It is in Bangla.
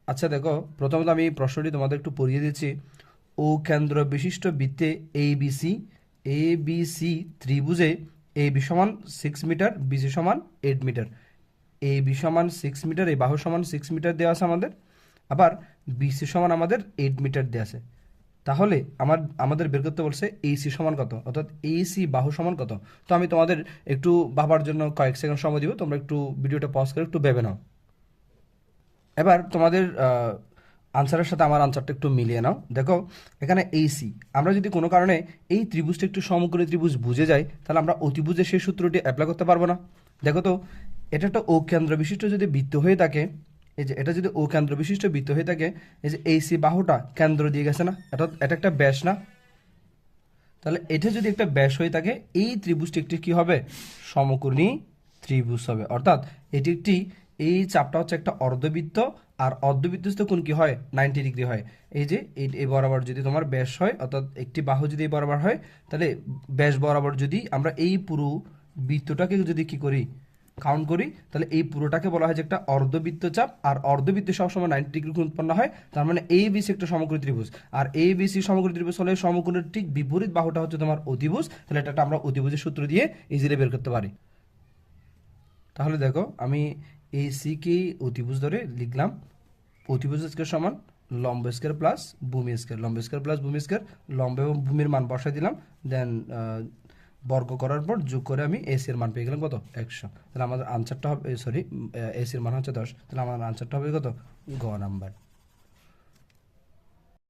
আচ্ছা দেখো, প্রথমত আমি প্রশ্নটি তোমাদের একটু পড়িয়ে দিচ্ছি। ও কেন্দ্র বিশিষ্ট বৃত্তে এবিসি ত্রিভুজে এ বি সমান 6 মিটার, বিসি সমান 8 মিটার। এ বি সমান 6 মিটার, এই বাহু সমান 6 মিটার দেওয়া আছে আমাদের। আবার বিসি সমান আমাদের 8 মিটার দেওয়া আছে। তাহলে আমাদের বের করতে বলছে এইসি সমান কত, অর্থাৎ এইসি বাহু সমান কত। তো আমি তোমাদের একটু ভাবার জন্য কয়েক সেকেন্ড সময় দিব, তোমরা একটু ভিডিওটা পজ করে একটু ভেবে নাও। এবার তোমাদের আনসারের সাথে আমার আনসারটা একটু মিলিয়ে নাও। দেখো এখানে এইসি, আমরা যদি কোনো কারণে এই ত্রিভুজটা একটু সমকোণী ত্রিভুজ বুঝে যাই, তাহলে আমরা অতিভুজের সেই সূত্রটি অ্যাপ্লাই করতে পারবো না। দেখো তো, এটা একটা ও কেন্দ্র বিশিষ্ট যদি বৃত্ত হয়ে থাকে, এই যে এটা যদি ও কেন্দ্র বিশিষ্ট বৃত্ত হয়ে থাকে, এই যে এইসি বাহুটা কেন্দ্র দিয়ে গেছে না, এটা একটা ব্যাস না। তাহলে এটা যদি একটা ব্যাস হয়ে থাকে, এই ত্রিভুজটি একটি কি হবে, সমকোণী ত্রিভুজ হবে। অর্থাৎ এটি একটি, এই চাপটা হচ্ছে একটা অর্ধবৃত্ত, আর অর্ধবৃত্তস্থ কোণ কি হয়, 90 ডিগ্রি হয়। এই যে এই বরাবর যদি তোমার ব্যাস হয়, অর্থাৎ একটি বাহু যদি এই বরাবর হয়, তাহলে ব্যাস বরাবর যদি আমরা এই পুরো বৃত্তটাকে যদি কি করি, কাউন্ট করি, তাহলে এই পুরোটাকে বলা হয় যে একটা অর্ধবৃত্ত চাপ। আর অর্ধবৃত্ত সবসময় 90 ডিগ্রি কোণ উৎপন্ন হয়। তার মানে এ বিসি একটা সমকোণী ত্রিভুজ, আর এ বিসি সমকোণী ত্রিভুজ হলে সমকোণের ঠিক বিপরীত বাহুটা হচ্ছে তোমার অতিভুজ। তাহলে এটা আমরা অতিভুজের সূত্র দিয়ে ইজিলি বের করতে পারি। তাহলে দেখো, আমি এই সি কে অতিভুজ ধরে লিখলাম, অতিভুজ স্কয়ার সমান লম্ব স্কয়ার প্লাস ভূমি স্কয়ার, লম্ব স্কয়ার প্লাস ভূমি স্কয়ার, লম্ব এবং ভূমির মান বসাই দিলাম। দেন বর্গ করার পর যোগ করে আমি এসি এর মান পেয়ে গেলাম কত, 100। তাহলে আমাদের আনসারটা হবে, সরি, এসি এর মান হচ্ছে 10। তাহলে আমার আনসারটা হবে কত, গ নাম্বার।